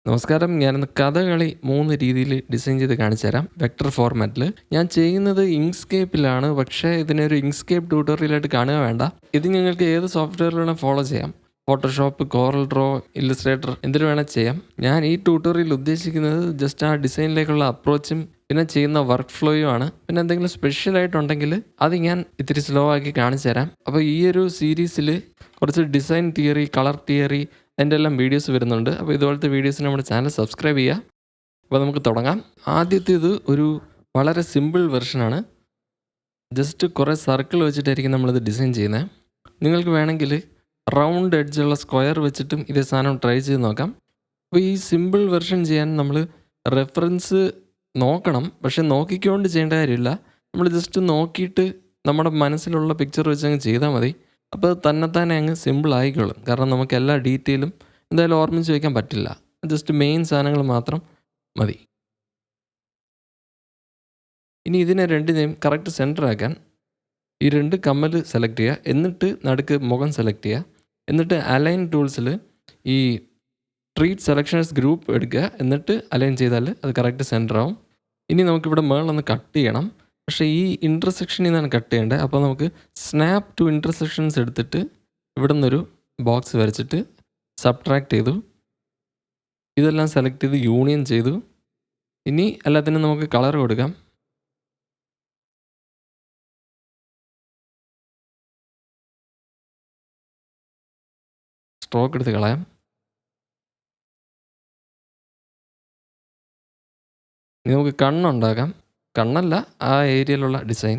നമസ്കാരം. ഞാനിന്ന് കഥകളി 3 രീതിയിൽ ഡിസൈൻ ചെയ്ത് കാണിച്ചു തരാം. വെക്ടർ ഫോർമാറ്റിൽ. ഞാൻ ചെയ്യുന്നത് ഇങ്ക്സ്കേപ്പിലാണ്. പക്ഷേ ഇതിനൊരു ഇങ്ക്സ്കേപ്പ് ട്യൂട്ടോറിയലായിട്ട് കാണുക വേണ്ട. ഇത് നിങ്ങൾക്ക് ഏത് സോഫ്റ്റ്വെയറിൽ വേണേൽ ഫോളോ ചെയ്യാം. ഫോട്ടോഷോപ്പ്, കോറൽ ഡ്രോ, ഇല്ലസ്ട്രേറ്റർ എന്തിനു വേണേൽ ചെയ്യാം. ഞാൻ ഈ ട്യൂട്ടോറിയൽ ഉദ്ദേശിക്കുന്നത് ജസ്റ്റ് ആ ഡിസൈനിലേക്കുള്ള അപ്രോച്ചും പിന്നെ ചെയ്യുന്ന വർക്ക് ഫ്ലോയും ആണ്. പിന്നെ എന്തെങ്കിലും സ്പെഷ്യൽ ആയിട്ടുണ്ടെങ്കിൽ അത് ഞാൻ ഇത്തിരി സ്ലോ ആക്കി കാണിച്ചു തരാം. അപ്പോൾ ഈ ഒരു സീരീസിൽ കുറച്ച് ഡിസൈൻ തിയറി, കളർ തിയറി അതിൻ്റെ എല്ലാം വീഡിയോസ് വരുന്നുണ്ട്. അപ്പോൾ ഇതുപോലത്തെ വീഡിയോസിന് നമ്മുടെ ചാനൽ സബ്സ്ക്രൈബ് ചെയ്യുക. അപ്പോൾ നമുക്ക് തുടങ്ങാം. ആദ്യത്തേത് ഒരു വളരെ സിമ്പിൾ വെർഷനാണ്. ജസ്റ്റ് കുറേ സർക്കിൾ വെച്ചിട്ടായിരിക്കും നമ്മളിത് ഡിസൈൻ ചെയ്യുന്നത്. നിങ്ങൾക്ക് വേണമെങ്കിൽ റൗണ്ട് എഡ്ജുള്ള സ്ക്വയർ വെച്ചിട്ടും ഇതേ സാധനം ട്രൈ ചെയ്ത് നോക്കാം. അപ്പോൾ ഈ സിമ്പിൾ വെർഷൻ ചെയ്യാൻ നമ്മൾ റെഫറൻസ് നോക്കണം. പക്ഷേ നോക്കിക്കൊണ്ട് ചെയ്യേണ്ട കാര്യമില്ല. നമ്മൾ ജസ്റ്റ് നോക്കിയിട്ട് നമ്മുടെ മനസ്സിലുള്ള പിക്ചർ വെച്ച് അങ്ങ് ചെയ്താൽ മതി. അപ്പോൾ തന്നെത്താനെ അങ്ങ് സിമ്പിൾ ആയിക്കോളും. കാരണം നമുക്ക് എല്ലാ ഡീറ്റെയിലും എന്തായാലും ഓർമ്മിച്ച് വയ്ക്കാൻ പറ്റില്ല. ജസ്റ്റ് മെയിൻ സാധനങ്ങൾ മാത്രം മതി. ഇനി ഇതിനെ രണ്ടിനെയും കറക്റ്റ് സെൻറ്റർ ആക്കാൻ ഈ 2 കമ്മൽ സെലക്ട് ചെയ്യുക. എന്നിട്ട് നടുക്ക് മുഖം സെലക്ട് ചെയ്യുക. എന്നിട്ട് അലൈൻ ടൂൾസിൽ ഈ ട്രീറ്റ് സെലക്ഷൻസ് ഗ്രൂപ്പ് എടുക്കുക. എന്നിട്ട് അലൈൻ ചെയ്താൽ അത് കറക്റ്റ് സെൻറ്റർ ആവും. ഇനി നമുക്കിവിടെ മേളൊന്ന് കട്ട് ചെയ്യണം. പക്ഷേ ഈ ഇൻ്റർസെക്ഷനിൽ നിന്നാണ് കട്ട് ചെയ്യേണ്ടത്. അപ്പോൾ നമുക്ക് സ്നാപ്പ് ടു ഇൻ്റർസെക്ഷൻസ് എടുത്തിട്ട് ഇവിടെ നിന്നൊരു ബോക്സ് വരച്ചിട്ട് സബ്ട്രാക്ട് ചെയ്തു. ഇതെല്ലാം സെലക്ട് ചെയ്ത് യൂണിയൻ ചെയ്തു. ഇനി എല്ലാത്തിനും നമുക്ക് കളർ കൊടുക്കാം. സ്ട്രോക്ക് എടുത്ത് കളയാം. ഇനി നമുക്ക് കണ്ണുണ്ടാക്കാം. കണ്ണല്ല, ആ ഏരിയയിലുള്ള ഡിസൈൻ.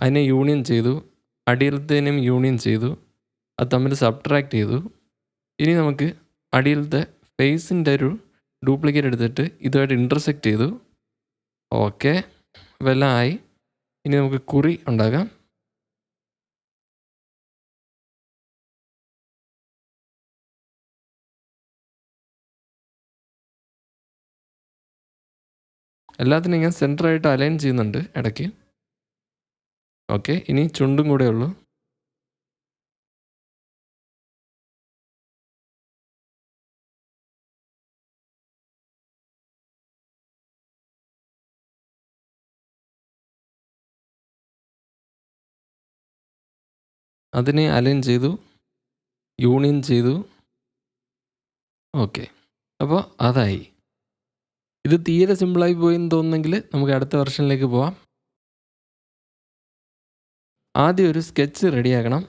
അതിനെ യൂണിയൻ ചെയ്തു. അടിയിലത്തേനും യൂണിയൻ ചെയ്തു. അത് തമ്മിൽ സബ്ട്രാക്ട് ചെയ്തു. ഇനി നമുക്ക് അടിയിലത്തെ ഫേസിൻ്റെ ഒരു ഡ്യൂപ്ലിക്കേറ്റ് എടുത്തിട്ട് ഇതുമായിട്ട് ഇൻ്റർസെക്റ്റ് ചെയ്തു. ഓക്കെ, ഇതെല്ലാം ആയി. ഇനി നമുക്ക് കുറി ഉണ്ടാക്കാം. എല്ലാത്തിനും ഞാൻ സെൻറ്ററായിട്ട് അലൈൻ ചെയ്യുന്നുണ്ട് ഇടയ്ക്ക്. ഓക്കെ, ഇനി ചുണ്ടും കൂടെ ഉള്ളൂ. അതിനെ അലൈൻ ചെയ്തു, യൂണിയൻ ചെയ്തു. ഓക്കെ, അപ്പോൾ അതായി. ഇത് തീരെ സിമ്പിളായി പോയെന്ന് തോന്നുന്നെങ്കിൽ നമുക്ക് അടുത്ത വെർഷനിലേക്ക് പോവാം. ആദ്യം ഒരു സ്കെച്ച് റെഡിയാക്കണം.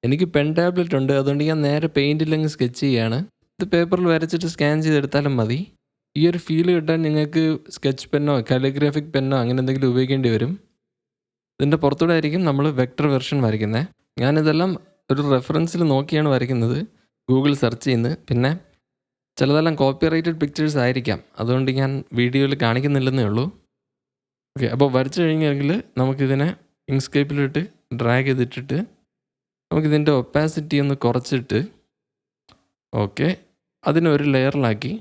എനിക്ക് പെൻ ടാബ്ലറ്റ് ഉണ്ട്, അതുകൊണ്ട് ഞാൻ നേരെ പെയിൻറ്റിലങ്ങ് സ്കെച്ച് ചെയ്യുകയാണ്. ഇത് പേപ്പറിൽ വരച്ചിട്ട് സ്കാൻ ചെയ്തെടുത്താലും മതി. ഈ ഒരു ഫീൽ കിട്ടാൻ നിങ്ങൾക്ക് സ്കെച്ച് പെന്നോ കാലിഗ്രാഫിക് പെന്നോ അങ്ങനെ എന്തെങ്കിലും ഉപയോഗിക്കേണ്ടി വരും. ഇതിൻ്റെ പുറത്തൂടെ ആയിരിക്കും നമ്മൾ വെക്ടർ വെർഷൻ വരയ്ക്കുന്നത്. ഞാനിതെല്ലാം ഒരു റെഫറൻസിൽ നോക്കിയാണ് വരയ്ക്കുന്നത്, ഗൂഗിൾ സെർച്ച് ചെയ്യുന്നത്. പിന്നെ ചിലതെല്ലാം കോപ്പിറൈറ്റഡ് പിക്ചേഴ്സ് ആയിരിക്കാം, അതുകൊണ്ട് ഞാൻ വീഡിയോയിൽ കാണിക്കുന്നില്ലെന്നേ ഉള്ളൂ. ഓക്കെ, അപ്പോൾ വരച്ചു കഴിഞ്ഞെങ്കിൽ നമുക്കിതിനെ ഇങ്ക്സ്കേപ്പിലിട്ട് ഡ്രാഗ് ചെയ്തിട്ടിട്ട് നമുക്കിതിൻ്റെ ഒപ്പാസിറ്റി ഒന്ന് കുറച്ചിട്ട് ഓക്കെ അതിനൊരു ലെയറിലാക്കി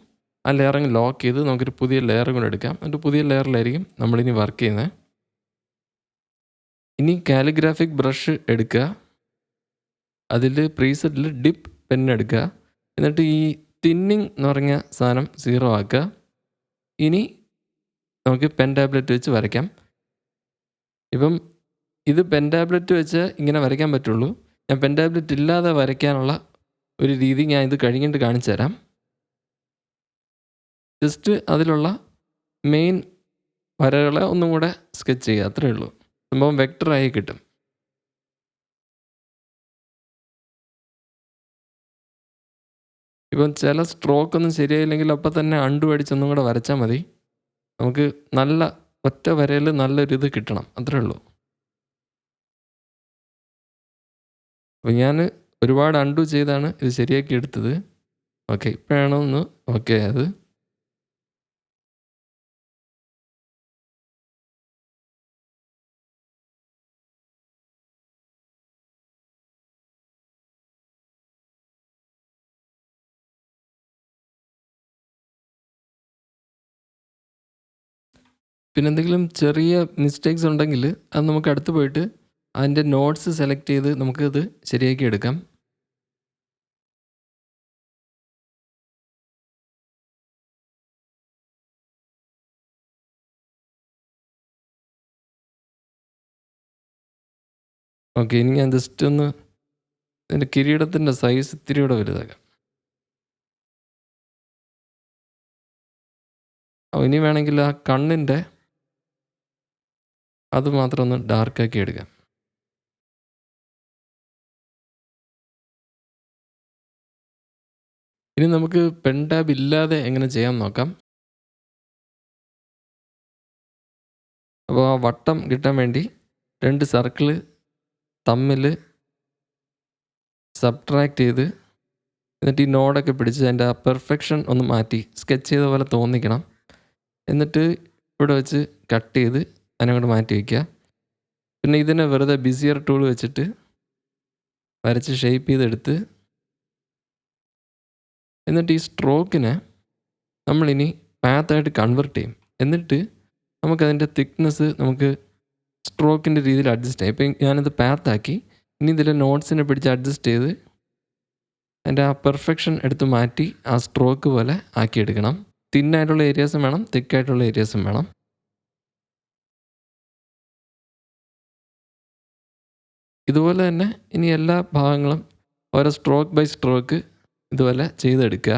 ആ ലെയറിങ് ലോക്ക് ചെയ്ത് നമുക്കൊരു പുതിയ ലെയർ കൂടെ എടുക്കാം. എന്നിട്ട് പുതിയ ലെയറിലായിരിക്കും നമ്മളിനി വർക്ക് ചെയ്യുന്നത്. ഇനി കാലിഗ്രാഫിക് ബ്രഷ് എടുക്കുക. അതിൽ പ്രീസെറ്റിൽ ഡിപ്പ് പെൻ എടുക്കുക. എന്നിട്ട് ഈ തിന്നിങ് എന്ന് പറഞ്ഞ സാധനം 0 ആക്കുക. ഇനി നമുക്ക് പെൻ ടാബ്ലറ്റ് വെച്ച് വരയ്ക്കാം. ഇപ്പം ഇത് പെൻ ടാബ്ലറ്റ് വെച്ച് ഇങ്ങനെ വരയ്ക്കാൻ പറ്റുള്ളൂ. ഞാൻ പെൻ ടാബ്ലറ്റ് ഇല്ലാതെ വരയ്ക്കാനുള്ള ഒരു രീതി ഞാൻ ഇത് കഴിഞ്ഞിട്ട് കാണിച്ചു തരാം. ജസ്റ്റ് അതിലുള്ള മെയിൻ വരകളെ ഒന്നും കൂടെ സ്കെച്ച് ചെയ്യുക, അത്രയേ ഉള്ളൂ. സംഭവം വെക്ടറായി കിട്ടും. ഇപ്പം ചില സ്ട്രോക്ക് ഒന്നും ശരിയായില്ലെങ്കിൽ അപ്പം തന്നെ അണ്ടു അടിച്ചൊന്നും കൂടെ വരച്ചാൽ മതി. നമുക്ക് നല്ല ഒറ്റ വരയിൽ നല്ലൊരിത് കിട്ടണം, അത്രേ ഉള്ളൂ. അപ്പോൾ ഞാൻ ഒരുപാട് അണ്ടു ചെയ്താണ് ഇത് ശരിയാക്കി എടുത്തത്. ഓക്കെ, ഇപ്പോഴാണോ ഒന്ന് ഓക്കെ അത് പിന്നെ എന്തെങ്കിലും ചെറിയ മിസ്റ്റേക്സ് ഉണ്ടെങ്കിൽ അത് നമുക്ക് അടുത്ത് പോയിട്ട് അതിൻ്റെ നോട്ട്സ് സെലക്ട് ചെയ്ത് നമുക്കത് ശരിയാക്കി എടുക്കാം. ഓക്കെ, ഇനി ഞാൻ ജസ്റ്റ് ഒന്ന് അതിൻ്റെ കിരീടത്തിൻ്റെ സൈസ് ഇത്തിരി കൂടെ വലുതാക്കാം. ഇനി വേണമെങ്കിൽ ആ കണ്ണിൻ്റെ അത് മാത്രം ഒന്ന് ഡാർക്കാക്കി എടുക്കാം. ഇനി നമുക്ക് പെൻ ടാബ് ഇല്ലാതെ എങ്ങനെ ചെയ്യാൻ നോക്കാം. അപ്പോൾ ആ വട്ടം കിട്ടാൻ വേണ്ടി 2 സർക്കിള് തമ്മിൽ സബ്ട്രാക്ട് ചെയ്ത് എന്നിട്ട് ഈ നോഡൊക്കെ പിടിച്ച് അതിൻ്റെ ആ പെർഫെക്ഷൻ ഒന്ന് മാറ്റി സ്കെച്ച് ചെയ്ത പോലെ തോന്നിക്കണം. എന്നിട്ട് ഇവിടെ വെച്ച് കട്ട് ചെയ്ത് അതിനങ്ങോട്ട് മാറ്റി വയ്ക്കുക. പിന്നെ ഇതിനെ വെറുതെ ബിസിയർ ടൂൾ വെച്ചിട്ട് വരച്ച് ഷേപ്പ് ചെയ്തെടുത്ത് എന്നിട്ട് ഈ സ്ട്രോക്കിനെ നമ്മളിനി പാത്തായിട്ട് കൺവെർട്ട് ചെയ്യും. എന്നിട്ട് നമുക്കതിൻ്റെ തിക്നെസ് നമുക്ക് സ്ട്രോക്കിൻ്റെ രീതിയിൽ അഡ്ജസ്റ്റ് ചെയ്യാം. ഇപ്പം ഞാനിത് പാത്താക്കി. ഇനി ഇതിലെ നോട്ട്സിനെ പിടിച്ച് അഡ്ജസ്റ്റ് ചെയ്ത് അതിൻ്റെ ആ പെർഫെക്ഷൻ എടുത്ത് മാറ്റി ആ സ്ട്രോക്ക് പോലെ ആക്കിയെടുക്കണം. തിന്നായിട്ടുള്ള ഏരിയാസും വേണം, തിക്കായിട്ടുള്ള ഏരിയാസും വേണം. ഇതുപോലെ തന്നെ ഇനി എല്ലാ ഭാഗങ്ങളും ഓരോ സ്ട്രോക്ക് ബൈ സ്ട്രോക്ക് ഇതുപോലെ ചെയ്തെടുക്കുക.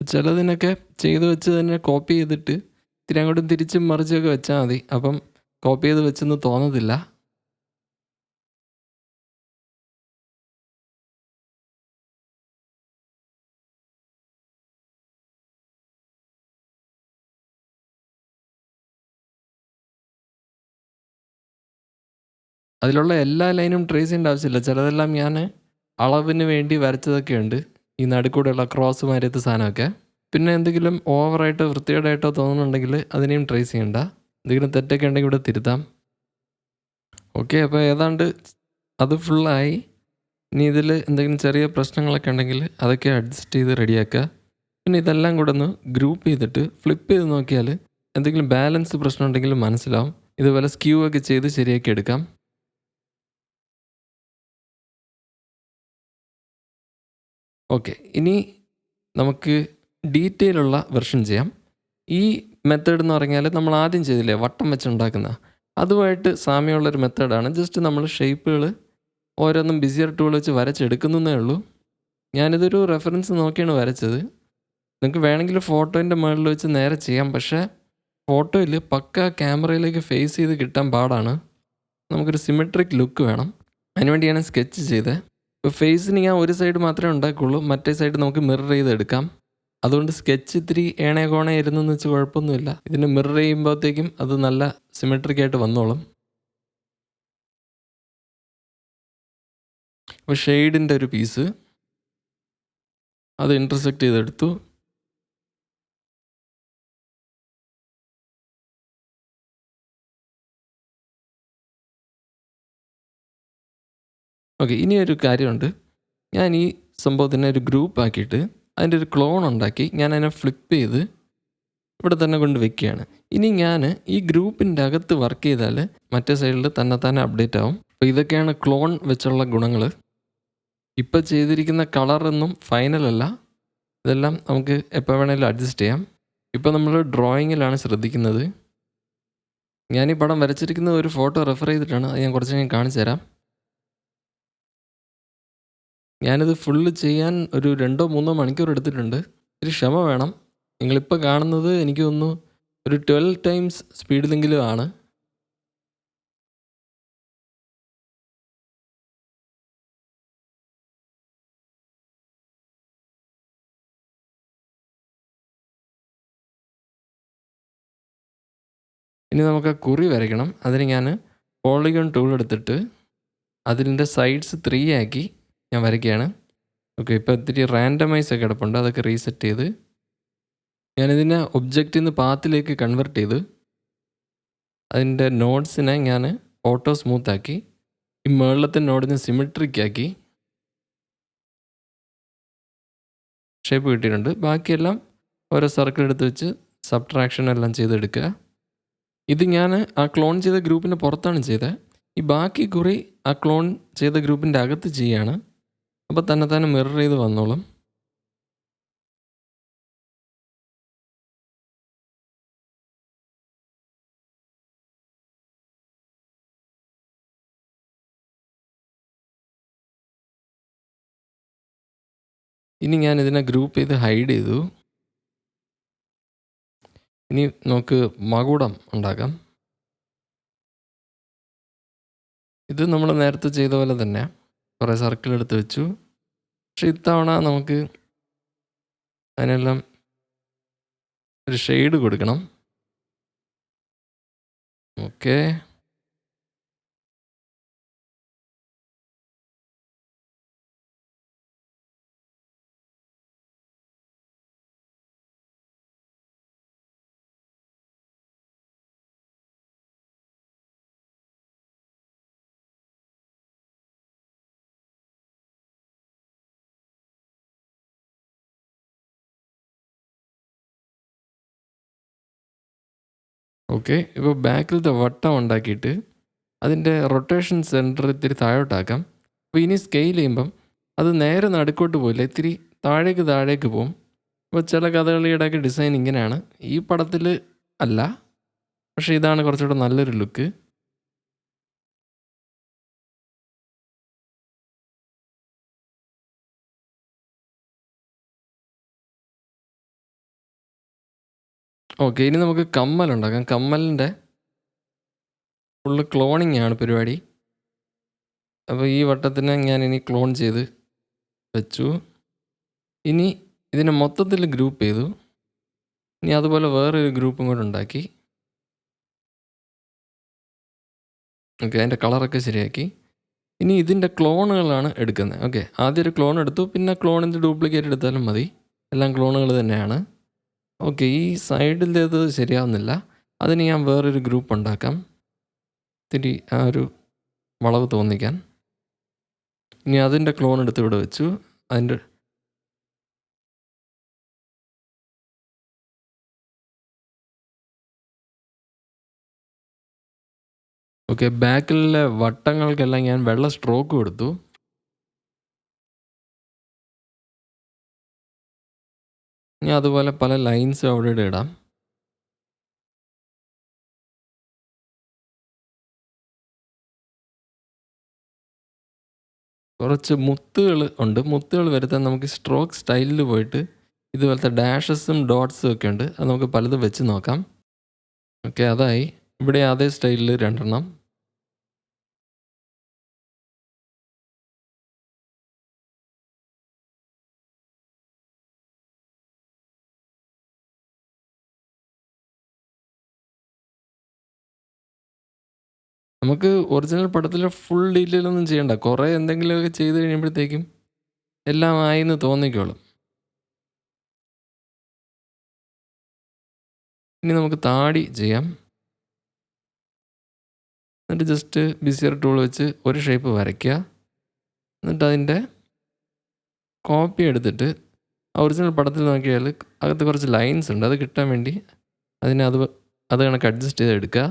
ചിലതിനൊക്കെ ചെയ്ത് വെച്ച് തന്നെ കോപ്പി ചെയ്തിട്ട് ഇത്തിരി അങ്ങോട്ടും തിരിച്ചും മറിച്ചൊക്കെ വെച്ചാൽ മതി. അപ്പം കോപ്പി ചെയ്ത് വെച്ചെന്ന് തോന്നത്തില്ല. അതിലുള്ള എല്ലാ ലൈനും ട്രേസ് ചെയ്യേണ്ട ആവശ്യമില്ല. ചിലതെല്ലാം ഞാൻ അളവിന് വേണ്ടി വരച്ചതൊക്കെ ഉണ്ട്. ഈ നടുക്കൂടെയുള്ള ക്രോസ് മാതിരത്തെ സാധനമൊക്കെ. പിന്നെ എന്തെങ്കിലും ഓവറായിട്ട് വൃത്തികേടായിട്ടോ തോന്നുന്നുണ്ടെങ്കിൽ അതിനെയും ട്രേസ് ചെയ്യണ്ട. എന്തെങ്കിലും തെറ്റൊക്കെ ഉണ്ടെങ്കിൽ ഇവിടെ തിരുത്താം. ഓക്കെ, അപ്പോൾ ഏതാണ്ട് അത് ഫുള്ളായി. ഇനി ഇതിൽ എന്തെങ്കിലും ചെറിയ പ്രശ്നങ്ങളൊക്കെ ഉണ്ടെങ്കിൽ അതൊക്കെ അഡ്ജസ്റ്റ് ചെയ്ത് റെഡിയാക്കുക. പിന്നെ ഇതെല്ലാം കൂടെ ഒന്ന് ഗ്രൂപ്പ് ചെയ്തിട്ട് ഫ്ലിപ്പ് ചെയ്ത് നോക്കിയാൽ എന്തെങ്കിലും ബാലൻസ് പ്രശ്നം ഉണ്ടെങ്കിൽ മനസ്സിലാവും. ഇതുപോലെ സ്ക്യൂ ഒക്കെ ചെയ്ത് ശരിയാക്കി എടുക്കാം. ഓക്കെ, ഇനി നമുക്ക് ഡീറ്റെയിൽ ഉള്ള വെർഷൻ ചെയ്യാം. ഈ മെത്തേഡ് എന്ന് പറഞ്ഞാൽ നമ്മൾ ആദ്യം ചെയ്തില്ലേ വട്ടം വെച്ചുണ്ടാക്കുന്ന, അതുമായിട്ട് സാമ്യമുള്ളൊരു മെത്തേഡാണ്. ജസ്റ്റ് നമ്മൾ ഷേപ്പുകൾ ഓരോന്നും ബിസിയർ ടൂൾ വെച്ച് വരച്ചെടുക്കുന്നതേ ഉള്ളൂ. ഞാനിതൊരു റെഫറൻസ് നോക്കിയാണ് വരച്ചത്. നിങ്ങൾക്ക് വേണമെങ്കിൽ ഫോട്ടോൻ്റെ മുകളിൽ വെച്ച് നേരെ ചെയ്യാം. പക്ഷേ ഫോട്ടോയിൽ പക്ക ക്യാമറയിലേക്ക് ഫേസ് ചെയ്ത് കിട്ടാൻ പാടാണ്. നമുക്കൊരു സിമെട്രിക് ലുക്ക് വേണം. അതിനുവേണ്ടിയാണ് സ്കെച്ച് ചെയ്തത്. ഇപ്പോൾ ഫേസിന് ഞാൻ ഒരു സൈഡ് മാത്രമേ ഉണ്ടാക്കുള്ളൂ, മറ്റേ സൈഡ് നമുക്ക് മിറർ ചെയ്തെടുക്കാം. അതുകൊണ്ട് സ്കെച്ച് ഇത്തിരി ഏണേ കോണേ ഇരുന്നെന്ന് വെച്ച് കുഴപ്പമൊന്നുമില്ല. ഇതിന് മിറർ ചെയ്യുമ്പോഴത്തേക്കും അത് നല്ല സിമെട്രിക് ആയിട്ട് വന്നോളും. അപ്പോൾ ഷെയ്ഡിൻ്റെ ഒരു പീസ് അത് ഇൻ്റർസെക്റ്റ് ചെയ്തെടുത്തു. ഓക്കെ, ഇനിയൊരു കാര്യമുണ്ട്. ഞാൻ ഈ സംഭവത്തിനെ ഒരു ഗ്രൂപ്പ് ആക്കിയിട്ട് അതിൻ്റെ ഒരു ക്ലോൺ ഉണ്ടാക്കി ഞാൻ അതിനെ ഫ്ലിപ്പ് ചെയ്ത് ഇവിടെ തന്നെ കൊണ്ട് വെക്കുകയാണ്. ഇനി ഞാൻ ഈ ഗ്രൂപ്പിൻ്റെ അകത്ത് വർക്ക് ചെയ്താൽ മറ്റേ സൈഡിൽ തന്നെ അപ്ഡേറ്റ് ആവും. അപ്പോൾ ഇതൊക്കെയാണ് ക്ലോൺ വെച്ചുള്ള ഗുണങ്ങൾ. ഇപ്പോൾ ചെയ്തിരിക്കുന്ന കളറൊന്നും ഫൈനലല്ല. ഇതെല്ലാം നമുക്ക് എപ്പോൾ വേണമെങ്കിലും അഡ്ജസ്റ്റ് ചെയ്യാം. ഇപ്പോൾ നമ്മൾ ഡ്രോയിങ്ങിലാണ് ശ്രദ്ധിക്കുന്നത്. ഞാൻ ഈ പടം വരച്ചിരിക്കുന്ന ഒരു ഫോട്ടോ റെഫർ ചെയ്തിട്ടാണ്. അത് ഞാൻ കുറച്ച് കഴിഞ്ഞ് കാണിച്ചു തരാം. ഞാനിത് ഫുള്ള് ചെയ്യാൻ ഒരു 2 3 മണിക്കൂർ എടുത്തിട്ടുണ്ട്. ഇത്തിരി ക്ഷമ വേണം. നിങ്ങളിപ്പോൾ കാണുന്നത് എനിക്ക് തോന്നുന്നു ഒരു 12 ടൈംസ് സ്പീഡിലെങ്കിലും ആണ്. ഇനി നമുക്ക് ആ കുറി വരയ്ക്കണം. അതിന് ഞാൻ പോളിഗൺ ടൂൾ എടുത്തിട്ട് അതിൻ്റെ സൈഡ്സ് 3 ആക്കി ഞാൻ വരയ്ക്കുകയാണ്. ഓക്കെ, ഇപ്പോൾ ഇത്തിരി റാൻഡമൈസ് ഒക്കെ കിടപ്പുണ്ട്. അതൊക്കെ റീസെറ്റ് ചെയ്ത് ഞാനിതിനെ ഒബ്ജക്റ്റിൽ നിന്ന് പാത്തിലേക്ക് കൺവെർട്ട് ചെയ്ത് അതിൻ്റെ നോഡ്സിനെ ഞാൻ ഓട്ടോ സ്മൂത്ത് ആക്കി ഈ മുകളിലത്തെ നോഡിനെ സിമെട്രിക് ആക്കി ഷേപ്പ് കിട്ടിയിട്ടുണ്ട്. ബാക്കിയെല്ലാം ഓരോ സർക്കിൾ എടുത്ത് വെച്ച് സബ്ട്രാക്ഷൻ എല്ലാം ചെയ്തെടുക്കുക. ഇത് ഞാൻ ആ ക്ലോൺ ചെയ്ത ഗ്രൂപ്പിൻ്റെ പുറത്താണ് ചെയ്തത്. ഈ ബാക്കി കുറി ആ ക്ലോൺ ചെയ്ത ഗ്രൂപ്പിൻ്റെ അകത്ത് ചെയ്യുകയാണ്. അപ്പോൾ തന്നെ മിറർ ചെയ്ത് വന്നോളും. ഇനി ഞാൻ ഇതിനെ ഗ്രൂപ്പ് ചെയ്ത് ഹൈഡ് ചെയ്തു. ഇനി നമുക്ക് മകുടം ഉണ്ടാക്കാം. ഇത് നമ്മൾ നേരത്തെ ചെയ്ത പോലെ തന്നെ കുറേ സർക്കിൾ എടുത്ത് വെച്ചു. പക്ഷെ ഇത്തവണ നമുക്ക് അതിനെല്ലാം ഒരു ഷെയ്ഡ് കൊടുക്കണം. Okay, okay. ഇപ്പോൾ ബാക്കിലത്തെ വട്ടം ഉണ്ടാക്കിയിട്ട് അതിൻ്റെ റൊട്ടേഷൻ സെൻറ്റർ ഇത്തിരി താഴോട്ടാക്കാം. അപ്പോൾ ഇനി സ്കെയിൽ ചെയ്യുമ്പം അത് നേരെ നടുക്കോട്ട് പോയില്ല, ഇത്തിരി താഴേക്ക് പോകും. അപ്പോൾ ചില കഥകളിയുടെയൊക്കെ ഡിസൈൻ ഇങ്ങനെയാണ്. ഈ പടത്തിൽ അല്ല, പക്ഷേ ഇതാണ് കുറച്ചുകൂടെ നല്ലൊരു ലുക്ക്. ഓക്കെ, ഇനി നമുക്ക് കമ്മലുണ്ടാക്കാം. കമ്മലിൻ്റെ ഫുള്ള് ക്ലോണിങ് ആണ് പരിപാടി. അപ്പോൾ ഈ വട്ടത്തിനെ ഞാൻ ഇനി ക്ലോൺ ചെയ്ത് വെച്ചു. ഇനി ഇതിനെ മൊത്തത്തിൽ ഗ്രൂപ്പ് ചെയ്തു. ഇനി അതുപോലെ വേറൊരു ഗ്രൂപ്പും കൂടെ ഉണ്ടാക്കി. ഓക്കെ, അതിൻ്റെ കളറൊക്കെ ശരിയാക്കി. ഇനി ഇതിൻ്റെ ക്ലോണുകളാണ് എടുക്കുന്നത്. ഓക്കെ, ആദ്യം ഒരു ക്ലോൺ എടുത്തു, പിന്നെ ക്ലോണിൻ്റെ ഡ്യൂപ്ലിക്കേറ്റ് എടുത്താലും മതി. എല്ലാം ക്ലോണുകൾ തന്നെയാണ്. ഓക്കെ, ഈ സൈഡിലേത് ശരിയാവുന്നില്ല. അതിന് ഞാൻ വേറൊരു ഗ്രൂപ്പ് ഉണ്ടാക്കാം, ഇത്തിരി ആ ഒരു വളവ് തോന്നിക്കാൻ. ഇനി അതിൻ്റെ ക്ലോൺ എടുത്ത് ഇവിടെ വെച്ചു. അതിൻ്റെ ഓക്കെ, ബാക്കിലെ വട്ടങ്ങൾക്കെല്ലാം ഞാൻ വെള്ള സ്ട്രോക്ക് കൊടുത്തു. ഇനി അതുപോലെ പല ലൈൻസും അവിടെ ഇവിടെ ഇടാം. കുറച്ച് മുത്തുകൾ ഉണ്ട്. മുത്തുകൾ വരുത്താൻ നമുക്ക് സ്ട്രോക്ക് സ്റ്റൈലിൽ പോയിട്ട് ഇതുപോലത്തെ ഡാഷസും ഡോട്ട്സും ഒക്കെ ഉണ്ട്. അത് നമുക്ക് പലതും വെച്ച് നോക്കാം. ഓക്കെ, അതായി. ഇവിടെ അതേ സ്റ്റൈലിൽ 2 എണ്ണം. നമുക്ക് ഒറിജിനൽ പടത്തിൽ ഫുൾ ഡീറ്റെയിൽ ഒന്നും ചെയ്യണ്ട. കുറേ എന്തെങ്കിലുമൊക്കെ ചെയ്ത് കഴിയുമ്പോഴത്തേക്കും എല്ലാം ആയിന്ന് തോന്നിക്കോളും. ഇനി നമുക്ക് താടി ചെയ്യാം. എന്നിട്ട് ജസ്റ്റ് ബിസിയർ ടൂൾ വെച്ച് ഒരു ഷേപ്പ് വരയ്ക്കുക. എന്നിട്ട് അതിൻ്റെ കോപ്പി എടുത്തിട്ട് ഒറിജിനൽ പടത്തിൽ നോക്കിയാൽ അകത്ത് കുറച്ച് ലൈൻസ് ഉണ്ട്. അത് കിട്ടാൻ വേണ്ടി അതിനെ അത് കണക്ക് അഡ്ജസ്റ്റ് ചെയ്ത് എടുക്കുക.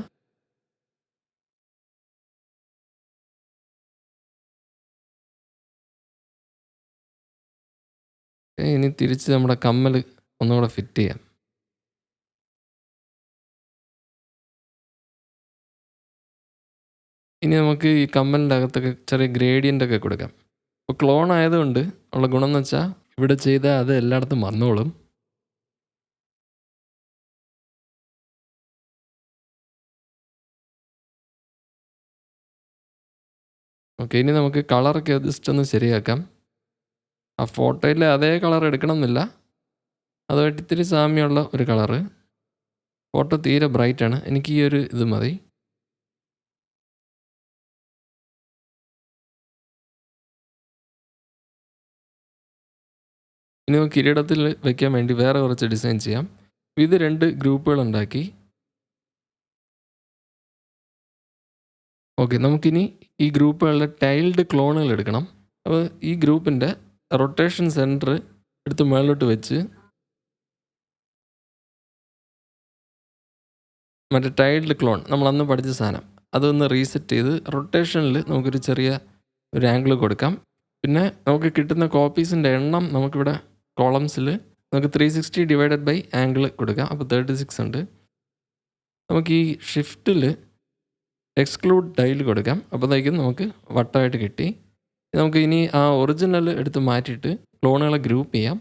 ഇനി തിരിച്ച് നമ്മുടെ കമ്മൽ ഒന്നുകൂടെ ഫിറ്റ് ചെയ്യാം. ഇനി നമുക്ക് ഈ കമ്മലിൻ്റെ അകത്തൊക്കെ ചെറിയ ഗ്രേഡിയൻ്റ് ഒക്കെ കൊടുക്കാം. അപ്പോൾ ക്ലോൺ ആയതുകൊണ്ട് ഉള്ള ഗുണം എന്ന് വെച്ചാൽ ഇവിടെ ചെയ്താൽ അത് എല്ലായിടത്തും വന്നോളും. ഓക്കെ, ഇനി നമുക്ക് കളറൊക്കെ ജസ്റ്റ് ഒന്ന് ശരിയാക്കാം. ആ ഫോട്ടോയിലെ അതേ കളർ എടുക്കണം എന്നില്ല, അതുമായിട്ട് ഇത്തിരി സാമ്യമുള്ള ഒരു കളറ്. ഫോട്ടോ തീരെ ബ്രൈറ്റാണ്, എനിക്ക് ഈ ഒരു ഇത് മതി. ഇനി നമുക്ക് കിരീടത്തിൽ വെക്കാൻ വേണ്ടി വേറെ കുറച്ച് ഡിസൈൻ ചെയ്യാം. ഇത് 2 ഗ്രൂപ്പുകൾ ഉണ്ടാക്കി. ഓക്കെ, നമുക്കിനി ഈ ഗ്രൂപ്പുകളിലെ ടൈൽഡ് ക്ലോണുകൾ എടുക്കണം. അപ്പോൾ ഈ ഗ്രൂപ്പിൻ്റെ റൊട്ടേഷൻ സെൻറ്റർ എടുത്ത് മുകളിലോട്ട് വെച്ച് മറ്റേ ടൈൽഡ് ക്ലോൺ നമ്മൾ അന്ന് പഠിച്ച സാധനം അതൊന്ന് റീസെറ്റ് ചെയ്ത് റൊട്ടേഷനിൽ നമുക്കൊരു ചെറിയ ഒരു ആംഗിൾ കൊടുക്കാം. പിന്നെ നമുക്ക് കിട്ടുന്ന കോപ്പീസിൻ്റെ എണ്ണം നമുക്കിവിടെ കോളംസിൽ നമുക്ക് 360 ഡിവൈഡഡ് ബൈ ആംഗിൾ കൊടുക്കാം. അപ്പോൾ 36 ഉണ്ട്. നമുക്ക് ഈ ഷിഫ്റ്റിൽ എക്സ്ക്ലൂഡ് ടൈൽ കൊടുക്കാം. അപ്പോഴത്തേക്കും നമുക്ക് വട്ടമായിട്ട് കിട്ടി. നമുക്ക് ഇനി ആ ഒറിജിനൽ എടുത്ത് മാറ്റിയിട്ട് ക്ലോണുകളെ ഗ്രൂപ്പ് ചെയ്യാം.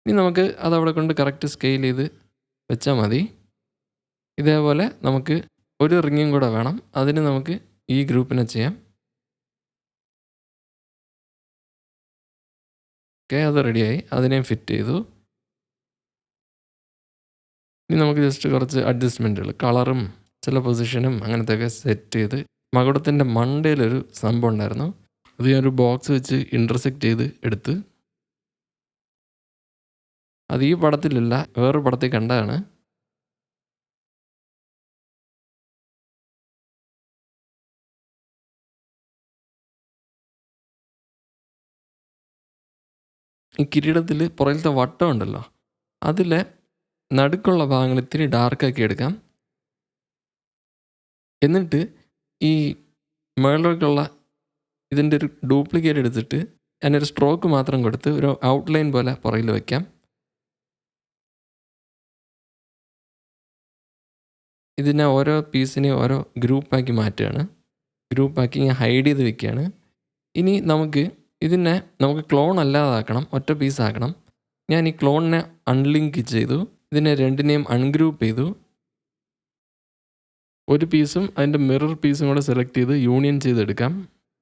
ഇനി നമുക്ക് അതവിടെ കൊണ്ട് കറക്റ്റ് സ്കെയിൽ ചെയ്ത് വെച്ചാൽ മതി. ഇതേപോലെ നമുക്ക് ഒരു റിങ്ങും കൂടെ വേണം. അതിന് നമുക്ക് ഈ ഗ്രൂപ്പിനെ ചെയ്യാം. ഓക്കെ, അത് റെഡിയായി. അതിനെയും ഫിറ്റ് ചെയ്തു. ഇനി നമുക്ക് ജസ്റ്റ് കുറച്ച് അഡ്ജസ്റ്റ്മെൻറ്റുകൾ, കളറും ചില പൊസിഷനും അങ്ങനത്തെയൊക്കെ സെറ്റ് ചെയ്ത് മകുടത്തിൻ്റെ മണ്ടയിലൊരു സംഭവം ഉണ്ടായിരുന്നു, അത് ഞാനൊരു ബോക്സ് വെച്ച് ഇൻ്റർസെക്റ്റ് ചെയ്ത് എടുത്ത്. അത് ഈ പടത്തിലില്ല, വേറൊരു പടത്തിൽ കണ്ടതാണ്. ഈ കിരീടത്തിൽ പുറകിലത്തെ വട്ടം ഉണ്ടല്ലോ, അതിലെ നടുക്കുള്ള ഭാഗങ്ങൾ ഇത്തിരി ഡാർക്കാക്കി എടുക്കാം. എന്നിട്ട് ഈ മുകളിലേക്കുള്ള ഇതിൻ്റെ ഒരു ഡ്യൂപ്ലിക്കേറ്റ് എടുത്തിട്ട് അതിനൊരു സ്ട്രോക്ക് മാത്രം കൊടുത്ത് ഒരു ഔട്ട്ലൈൻ പോലെ പുറകിൽ വയ്ക്കാം. ഇതിനെ ഓരോ പീസിനെയും ഓരോ ഗ്രൂപ്പാക്കി മാറ്റുകയാണ്. ഗ്രൂപ്പാക്കി ഞാൻ ഹൈഡ് ചെയ്ത് വെക്കുകയാണ്. ഇനി ഇതിനെ നമുക്ക് ക്ലോൺ അല്ലാതാക്കണം, ഒറ്റ പീസാക്കണം. ഞാൻ ഈ ക്ലോണിനെ അൺലിങ്ക് ചെയ്തു. ഇതിനെ രണ്ടിനെയും അൺഗ്രൂപ്പ് ചെയ്തു. ഒരു പീസും അതിൻ്റെ മിറർ പീസും കൂടെ സെലക്ട് ചെയ്ത് യൂണിയൻ ചെയ്തെടുക്കാം.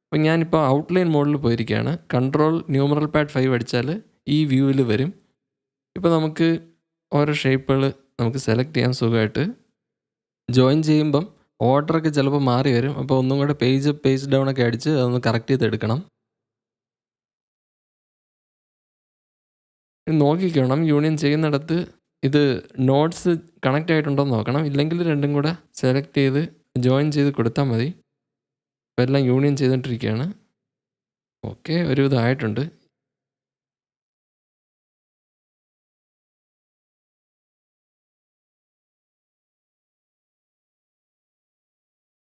അപ്പോൾ ഞാനിപ്പോൾ ഔട്ട്ലൈൻ മോഡിൽ പോയിരിക്കുകയാണ്. കൺട്രോൾ ന്യൂമറൽ പാഡ് 5 അടിച്ചാൽ ഈ വ്യൂവിൽ വരും. ഇപ്പോൾ നമുക്ക് ഓരോ ഷേപ്പുകൾ നമുക്ക് സെലക്ട് ചെയ്യാൻ സുഖമായിട്ട്. ജോയിൻ ചെയ്യുമ്പം ഓർഡറൊക്കെ ചിലപ്പോൾ മാറി വരും. അപ്പോൾ ഒന്നും കൂടെ പേജ് ഡൗൺ ഒക്കെ അടിച്ച് അതൊന്ന് കറക്റ്റ് ചെയ്തെടുക്കണം. നോക്കിക്കണം, യൂണിയൻ ചെയ്യുന്നിടത്ത് ഇത് നോട്ട്സ് കണക്റ്റ് ആയിട്ടുണ്ടോ എന്ന് നോക്കണം. ഇല്ലെങ്കിൽ രണ്ടും കൂടെ സെലക്ട് ചെയ്ത് ജോയിൻ ചെയ്ത് കൊടുത്താൽ മതി. അപ്പോൾ എല്ലാം യൂണിയൻ ചെയ്തിട്ടിരിക്കുകയാണ്. ഓക്കെ, ഒരുവിധം ആയിട്ടുണ്ട്.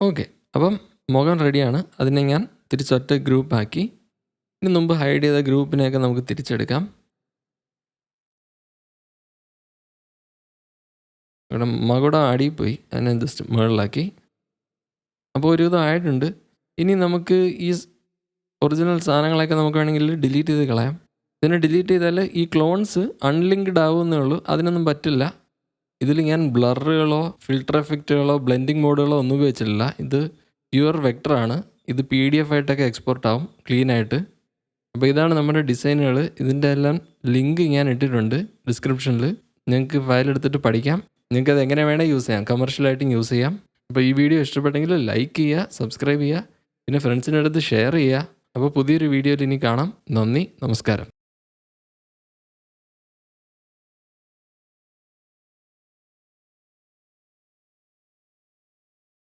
ഓക്കെ, അപ്പം മുഖം റെഡിയാണ്. അതിനെ ഞാൻ തിരിച്ചൊറ്റ ഗ്രൂപ്പാക്കി. ഇനി മുമ്പ് ഹൈഡ് ചെയ്ത ഗ്രൂപ്പിനെയൊക്കെ നമുക്ക് തിരിച്ചെടുക്കാം. ഇവിടെ മകുടം അടിയിൽ പോയി, അതിനെ ജസ്റ്റ് മുകളിലാക്കി. അപ്പോൾ ഒരുവിധം ആയിട്ടുണ്ട്. ഇനി നമുക്ക് ഈ ഒറിജിനൽ സാധനങ്ങളൊക്കെ നമുക്ക് വേണമെങ്കിൽ ഡിലീറ്റ് ചെയ്ത് കളയാം. ഇതിനെ ഡിലീറ്റ് ചെയ്താൽ ഈ ക്ലോൺസ് അൺലിങ്ക്ഡ് ആവുമെന്നേ ഉള്ളൂ, അതിനൊന്നും പറ്റില്ല. ഇതിൽ ഞാൻ ബ്ലറുകളോ ഫിൽട്ടർ എഫക്റ്റുകളോ ബ്ലെൻഡിങ് മോഡുകളോ ഒന്നും ഉപയോഗിച്ചിട്ടില്ല. ഇത് പ്യുവർ വെക്ടറാണ്. ഇത് PDF ആയിട്ടൊക്കെ എക്സ്പോർട്ട് ആവും ക്ലീനായിട്ട്. അപ്പോൾ ഇതാണ് നമ്മുടെ ഡിസൈനുകൾ. ഇതിൻ്റെ എല്ലാം ലിങ്ക് ഞാൻ ഇട്ടിട്ടുണ്ട് ഡിസ്ക്രിപ്ഷനിൽ. നിങ്ങൾക്ക് ഫയൽ എടുത്തിട്ട് പഠിക്കാം. നിങ്ങൾക്ക് അത് എങ്ങനെ വേണേൽ യൂസ് ചെയ്യാം, കമേഴ്ഷ്യലായിട്ടും യൂസ് ചെയ്യാം. അപ്പോൾ ഈ വീഡിയോ ഇഷ്ടപ്പെട്ടെങ്കിൽ ലൈക്ക് ചെയ്യുക, സബ്സ്ക്രൈബ് ചെയ്യുക, പിന്നെ ഫ്രണ്ട്സിൻ്റെ അടുത്ത് ഷെയർ ചെയ്യുക. അപ്പോൾ പുതിയൊരു വീഡിയോയിൽ ഇനി കാണാം. നന്ദി, നമസ്കാരം.